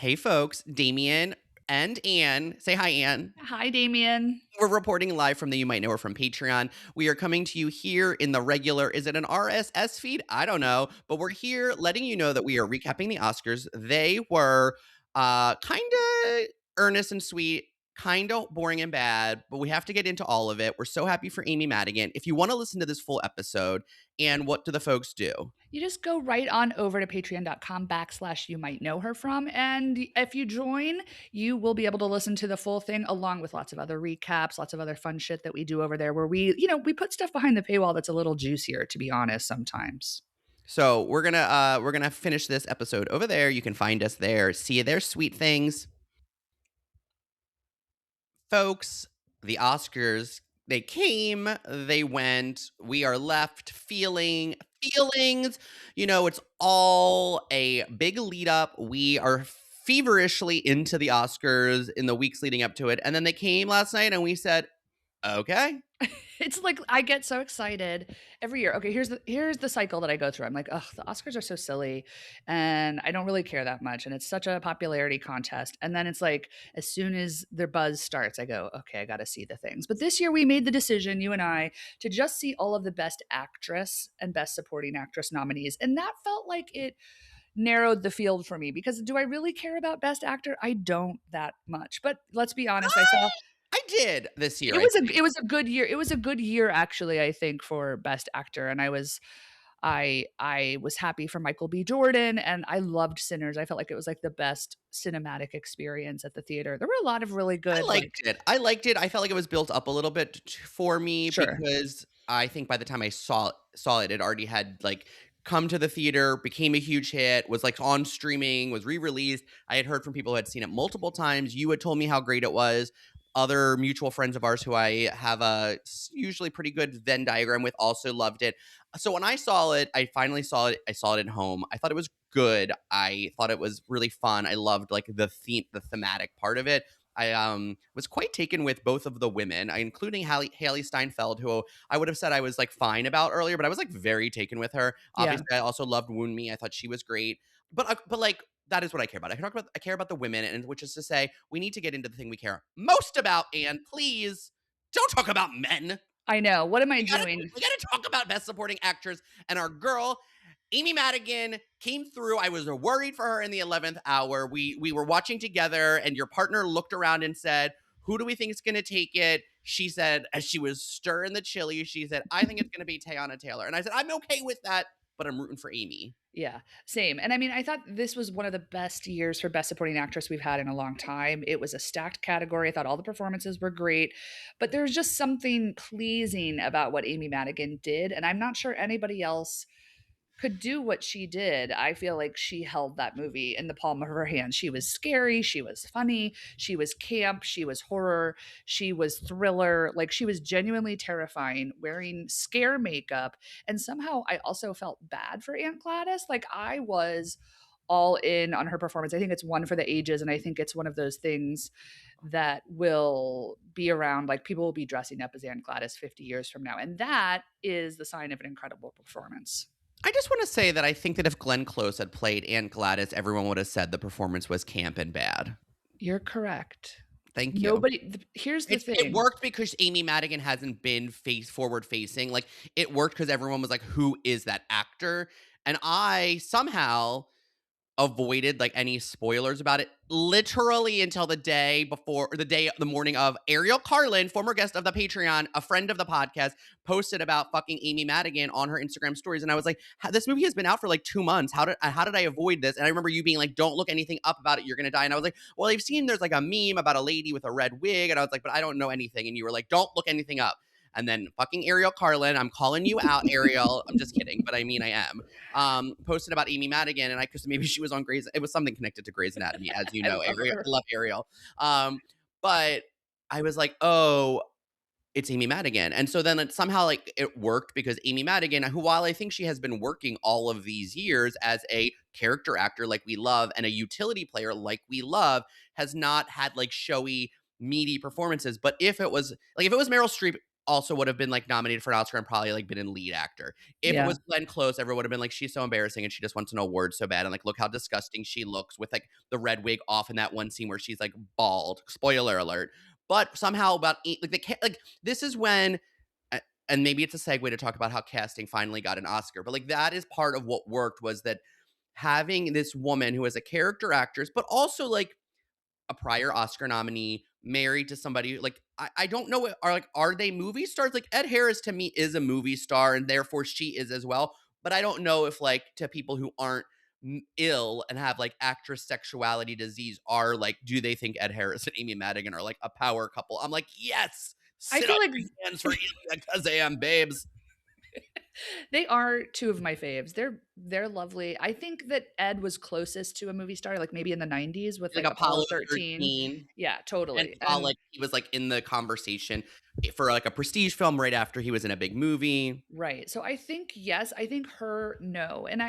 Hey, folks, Damien and Anne. Say hi, Anne. Hi, Damien. We're reporting live from the You Might Know Her from Patreon. We are coming to you here in the regular, is it an RSS feed? I don't know. But we're here letting you know that we are recapping the Oscars. They were kind of earnest and sweet, kind of boring and bad, but we have to get into all of it. We're so happy for Amy Madigan. If you want to listen to this full episode, and what do the folks do? You just go right on over to patreon.com/ you might know her from. And if you join, you will be able to listen to the full thing along with lots of other recaps, lots of other fun shit that we do over there where we put stuff behind the paywall that's a little juicier, to be honest, sometimes. So we're gonna finish this episode over there. You can find us there. See you there, sweet things. Folks, the Oscars, they came, they went. We are left feeling feelings. It's all a big lead up. We are feverishly into the Oscars in the weeks leading up to it. And then they came last night and we said, okay. It's like I get so excited every year. Okay, here's the cycle that I go through. I'm like, oh, the Oscars are so silly, and I don't really care that much, and it's such a popularity contest. And then it's like, as soon as their buzz starts, I go, okay, I got to see the things. But this year we made the decision, you and I, to just see all of the Best Actress and Best Supporting Actress nominees, and that felt like it narrowed the field for me because do I really care about Best Actor? I don't that much. But let's be honest, I saw I did this year, it I was a think. it was a good year. It was a good year actually, I think, for Best Actor, and I was happy for Michael B. Jordan, and I loved Sinners. I felt like it was like the best cinematic experience at the theater. There were a lot of really I good, liked it. I liked it. I felt like it was built up a little bit for me sure. because I think by the time I saw it, it already had like come to the theater, became a huge hit, was like on streaming, was re-released. I had heard from people who had seen it multiple times. You had told me how great it was. Other mutual friends of ours who I have a usually pretty good Venn diagram with also loved it. So when I saw it, I finally saw it. I saw it at home. I thought it was good. I thought it was really fun. I loved like the thematic part of it. I was quite taken with both of the women, including Haley Steinfeld, who I would have said I was like fine about earlier, but I was like very taken with her. Yeah. Obviously, I also loved Wound Me. I thought she was great, but like that is what I care about. I care about the women, and which is to say, we need to get into the thing we care most about. And please don't talk about men. I know. What am I We gotta doing? we gotta talk about Best Supporting Actress and our girl Amy Madigan came through. I was worried for her in the 11th hour. We were watching together, and your partner looked around and said, "Who do we think is going to take it?" She said, as she was stirring the chili, she said, "I think it's going to be Teyana Taylor." And I said, "I'm okay with that, but I'm rooting for Amy." Yeah, same. And I mean, I thought this was one of the best years for Best Supporting Actress we've had in a long time. It was a stacked category. I thought all the performances were great, but there's just something pleasing about what Amy Madigan did. And I'm not sure anybody else could do what she did. I feel like she held that movie in the palm of her hand. She was scary, she was funny, she was camp, she was horror, she was thriller. Like she was genuinely terrifying, wearing scare makeup. And somehow I also felt bad for Aunt Gladys. Like I was all in on her performance. I think it's one for the ages, and I think it's one of those things that will be around. Like people will be dressing up as Aunt Gladys 50 years from now, and that is the sign of an incredible performance. I just want to say that I think that if Glenn Close had played Aunt Gladys, everyone would have said the performance was camp and bad. You're correct. Thank you. Here's the It thing. worked because Amy Madigan hasn't been face forward facing. Like it worked because everyone was like, "Who is that actor?" And I somehow avoided like any spoilers about it literally until the day before or the morning of Ariel Carlin, former guest of the Patreon, a friend of the podcast, posted about fucking Amy Madigan on her Instagram stories. And I was like, this movie has been out for like 2 months. How did I avoid this? And I remember you being like, don't look anything up about it. You're going to die. And I was like, well, I've seen there's like a meme about a lady with a red wig. And I was like, but I don't know anything. And you were like, don't look anything up. And then fucking Ariel Carlin, I'm calling you out, Ariel. I'm just kidding, but I mean I am. Posted about Amy Madigan, and I because maybe she was on Grey's. It was something connected to Grey's Anatomy, as you I know. love Ariel, her. I love Ariel. But I was like, oh, it's Amy Madigan, and so then somehow like it worked because Amy Madigan, who while I think she has been working all of these years as a character actor like we love and a utility player like we love, has not had like showy meaty performances. But if it was Meryl Streep, also would have been, like, nominated for an Oscar and probably, like, been in lead actor. If it Yeah. was Glenn Close, everyone would have been like, "She's so embarrassing, and she just wants an award so bad," and, like, "Look how disgusting she looks with, like, the red wig off in that one scene where she's, like, bald." Spoiler alert. But somehow about e like, this is when and maybe it's a segue to talk about how casting finally got an Oscar, but, like, that is part of what worked was that having this woman who is a character actress, but also, like, a prior Oscar nominee, married to somebody like I don't know are they movie stars? Like Ed Harris to me is a movie star and therefore she is as well. But I don't know if like to people who aren't ill and have like actress sexuality disease are like do they think Ed Harris and Amy Madigan are like a power couple? I'm like, yes, I sit on feel like your hands for Ilya Kazan, babes. they are 2 of my faves. They're lovely. I think that Ed was closest to a movie star, like, maybe in the '90s with, Like like, Apollo Apollo 13. 13. Yeah, And totally, while, and like, he was, like, in the conversation for, like, a prestige film right after he was in a big movie. right. So I think yes, I think her no. And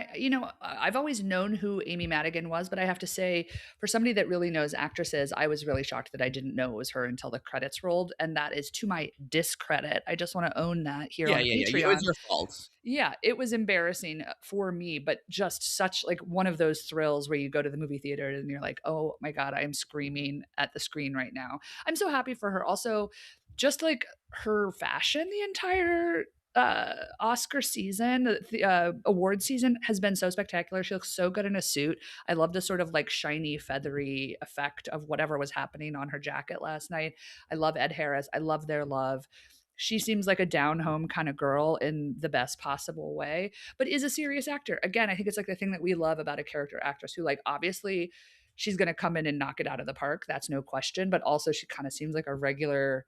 I've always known who Amy Madigan was, but I have to say for somebody that really knows actresses, I was really shocked that I didn't know it was her until the credits rolled, and that is to my discredit. I just want to own that here Yeah, on yeah, yeah, it was Patreon. your fault. Yeah, it was embarrassing for me, but just such like one of those thrills where you go to the movie theater and you're like, "Oh my god, I am screaming at the screen right now." I'm so happy for her. Also, just like her fashion the entire Oscar season, the award season has been so spectacular. She looks so good in a suit. I love the sort of like shiny, feathery effect of whatever was happening on her jacket last night. I love Ed Harris. I love their love. She seems like a down home kind of girl in the best possible way, but is a serious actor. Again, I think it's like the thing that we love about a character actress who, like, obviously she's going to come in and knock it out of the park. That's no question. But also, she kind of seems like a regular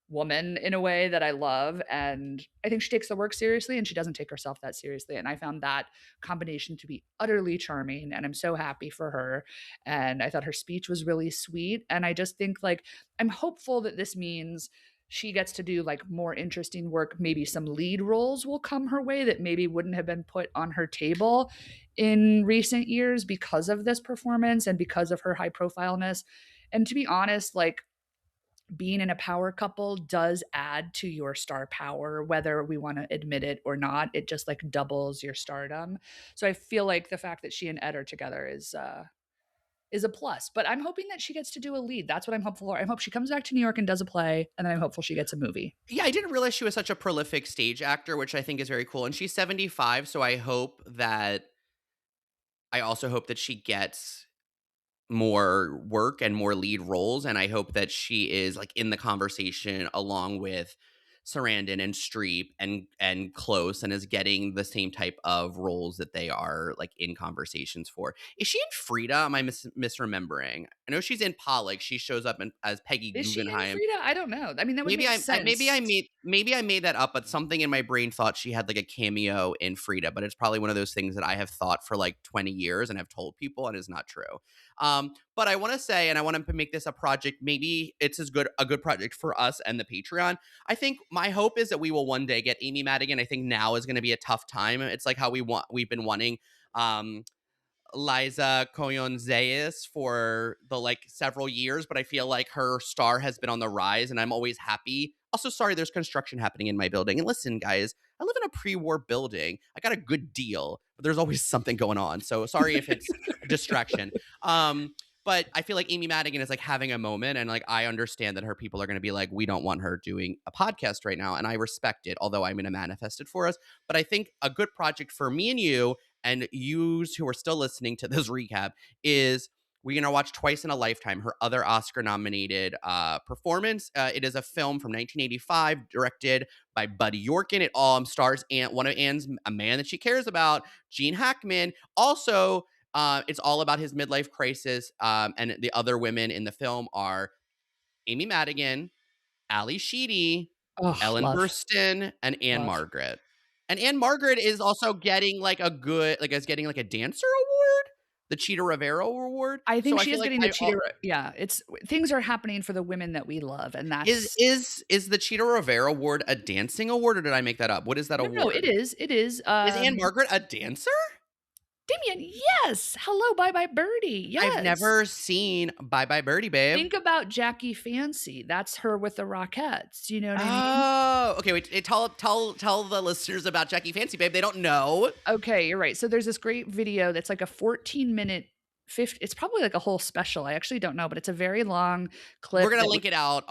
woman in a way that I love. And I think she takes the work seriously and she doesn't take herself that seriously. And I found that combination to be utterly charming. And I'm so happy for her. And I thought her speech was really sweet. And I just think, like, I'm hopeful that this means she gets to do like more interesting work. Maybe some lead roles will come her way that maybe wouldn't have been put on her table in recent years because of this performance and because of her high profileness. And to be honest, like, being in a power couple does add to your star power, whether we want to admit it or not. It just like doubles your stardom. So I feel like the fact that she and Ed are together is a plus. But I'm hoping that she gets to do a lead. That's what I'm hopeful for. I hope she comes back to New York and does a play, and then I'm hopeful she gets a movie. Yeah, I didn't realize she was such a prolific stage actor, which I think is very cool, and she's 75, so I also hope that she gets more work and more lead roles, and I hope that she is, like, in the conversation along with Sarandon and Streep and Close and is getting the same type of roles that they are, like, in conversations for. Is she in Frida? Am I misremembering? I know she's in Pollock. She shows up in as Peggy Is she in Guggenheim. Frida? I don't know. I mean, that would Maybe make sense. maybe I made that up, but something in my brain thought she had like a cameo in Frida, but it's probably one of those things that I have thought for like 20 years and have told people and is not true. But I want to say, and I want to make this a project. Maybe it's as good a good project for us and the Patreon. I think my hope is that we will one day get Amy Madigan. I think now is going to be a tough time. It's like how we've been wanting. Liza Koyon-Zayas for the like several years, but I feel like her star has been on the rise, and I'm always happy. Also, sorry, there's construction happening in my building. And listen, guys, I live in a pre-war building. I got a good deal, but there's always something going on. So sorry if it's a distraction. Um, but I feel like Amy Madigan is like having a moment, and like I understand that her people are going to be like, we don't want her doing a podcast right now, and I respect it. Although I'm going to manifest it for us, but I think a good project for me and you and yous who are still listening to this recap is we're going to watch Twice in a Lifetime, her other Oscar nominated performance. It is a film from 1985 directed by Buddy Yorkin. It all stars one of Anne's, a man that she cares about, Gene Hackman. Also, it's all about his midlife crisis. And the other women in the film are Amy Madigan, Ali Sheedy, Oh, Ellen love, Burstyn, and Anne love. Margaret. And Anne Margaret is also getting like a good like is getting like a dancer award, the Cheetah Rivera award. I So think I she feel is like getting the cheater. Yeah, it's things are happening for the women that we love, and that's is the Cheetah Rivera award a dancing award or did I make that up? What is that no, no, it award? is, it is. Is Anne Margaret a dancer? Damien, yes! Hello, Bye Bye Birdie, I've yes. never seen Bye Bye Birdie, babe. Think about Jackie Fancy, that's her with the Rockettes, you know what I mean? Oh, okay, wait, tell the listeners about Jackie Fancy, babe, they don't know. Okay, you're right. So there's this great video that's like a 14-minute 50, it's probably like a whole special, I actually don't know, but it's a very long We're clip gonna that link it out,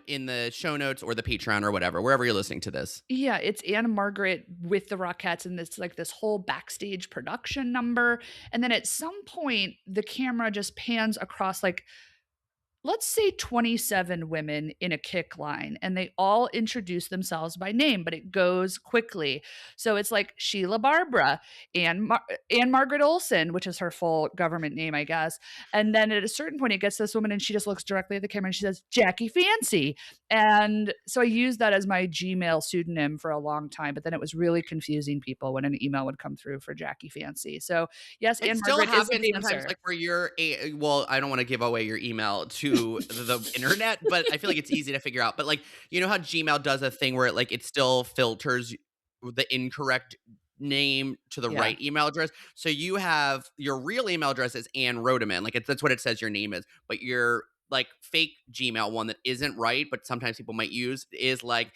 in the show notes or the Patreon or whatever, wherever you're listening to this. yeah, it's Anna Margaret with the Rockettes and this like this whole backstage production number, and then at some point, the camera just pans across, like, let's say 27 women in a kick line, and they all introduce themselves by name, but it goes quickly. So it's like Sheila Barbara, Anne Margaret Olson, which is her full government name, I guess. And then at a certain point, it gets this woman, and she just looks directly at the camera and she says, Jackie Fancy. And so I used that as my Gmail pseudonym for a long time, but then it was really confusing people when an email would come through for Jackie Fancy. So yes, It Anne still Margaret is a happens sometimes, dancer. like, where you're a well, I don't wanna give away your email to the internet, but I feel like it's easy to figure out, but, like, you know how Gmail does a thing where it still filters the incorrect name to the Yeah. right email address? So you have your real email address is Ann Rodeman, like, that's what it says your name is, but your, like, fake Gmail one that isn't right, but sometimes people might use, is, like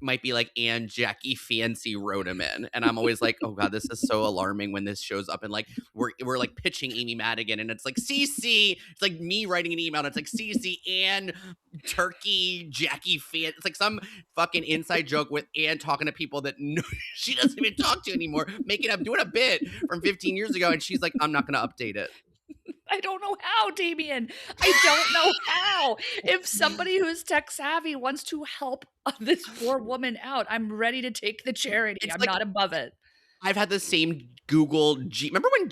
might be like Ann Jackie Fancy Rodeman, and I'm always like, "Oh god, this is so alarming when this shows up," and, like, we're, like, pitching Amy Madigan, and it's like, "CC," it's like me writing an email, and it's like, "CC Ann Turkey Jackie Fan," it's like some fucking inside joke with Ann talking to people that no she doesn't even talk to anymore, making up doing a bit from 15 years ago, and she's like, "I'm not gonna update it." I don't know how, Damien. I don't know how. If somebody who's tech savvy wants to help this poor woman out, I'm ready to take the charity. It's I'm like not above it. I've had the same Google G remember when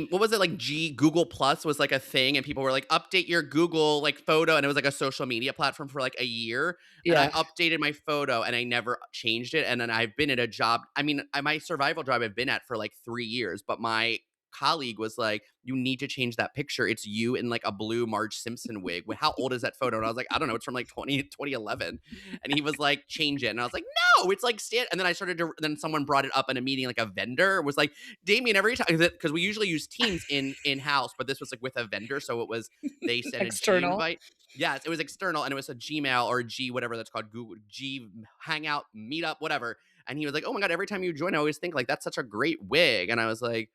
what was it, like, Google Plus was, like, a thing, and people were like, "Update your Google, like, photo," and it was, like, a social media platform for, like, a year, and I Yeah. updated my photo, and I never changed it, and then I've been at a job I mean, my survival job I've been at for, like, 3 years, but my colleague was like, "You need to change that picture, it's you in, like, a blue Marge Simpson wig." "Well, how old is that photo?" And I was like, "I don't know, it's from, like, 2011." And he was like, "Change it." And I was like, "No, it's like and then I started to then someone brought it up in a meeting, like a vendor was like, "Damien, every time," because we usually use Teams in-house, but this was like with a vendor, so it was they sent a G External. invite. Yes, it was external, and it was a Gmail or a G, whatever that's called, Google G Hangout, Meetup, whatever. And he was like, "Oh my god, every time you join, I always think like that's such a great wig." And I was like,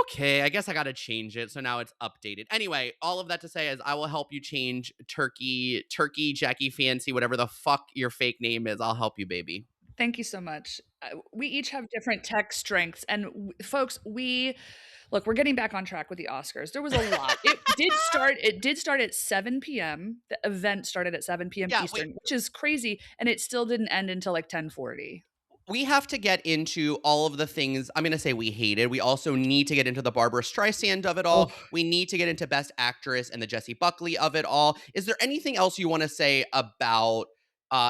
"Okay, I guess I gotta change it." So now it's updated. Anyway, all of that to say is I will help you change Turkey, Jackie Fancy, whatever the fuck your fake name is. I'll help you, baby. Thank you so much. We each have different tech strengths, and folks, we look. We're getting back on track with the Oscars. There was a lot. It did start. It did start at 7 p.m. The event started at 7 p.m. Yeah, wait. Eastern, which is crazy, and it still didn't end until like 10:40. We have to get into all of the things I'm gonna say we hated. We also need to get into the Barbara Streisand of it all. Oh, We need to get into Best Actress and the Jessie Buckley of it all. Is there anything else you want to say about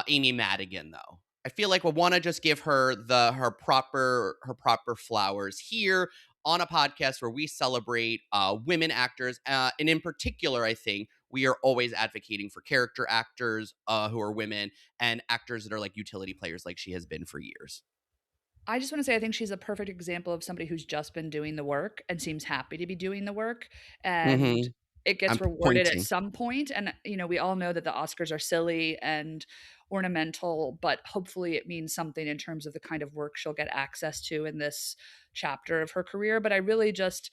Amy Madigan, though? I feel like we want to just give her her proper flowers here on a podcast where we celebrate women actors, and in particular, I think we are always advocating for character actors who are women and actors that are like utility players like she has been for years. I just wanna say I think she's a perfect example of somebody who's just been doing the work and seems happy to be doing the work, and Mhm. it I'm gets rewarded at pointing. some point, and, we all know that the Oscars are silly and ornamental, but hopefully it means something in terms of the kind of work she'll get access to in this chapter of her career, but I really just,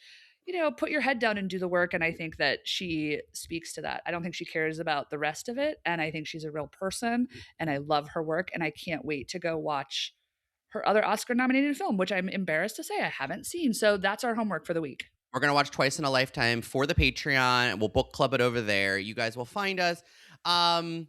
put your head down and do the work, and I think that she speaks to that. I don't think she cares about the rest of it, and I think she's a real person, and I love her work, and I can't wait to go watch her other Oscar-nominated film, which I'm embarrassed to say I haven't seen. So that's our homework for the week. We're gonna watch Twice in a Lifetime for the Patreon. We'll book club it over there. You guys will find us. Um,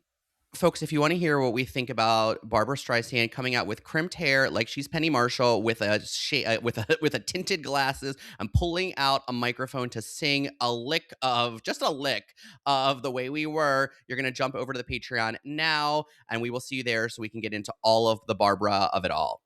Folks, if you want to hear what we think about Barbara Streisand coming out with crimped hair like she's Penny Marshall with with a tinted glasses and pulling out a microphone to sing a lick of the way we were, you're gonna jump over to the Patreon now, and we will see you there so we can get into all of the Barbara of it all.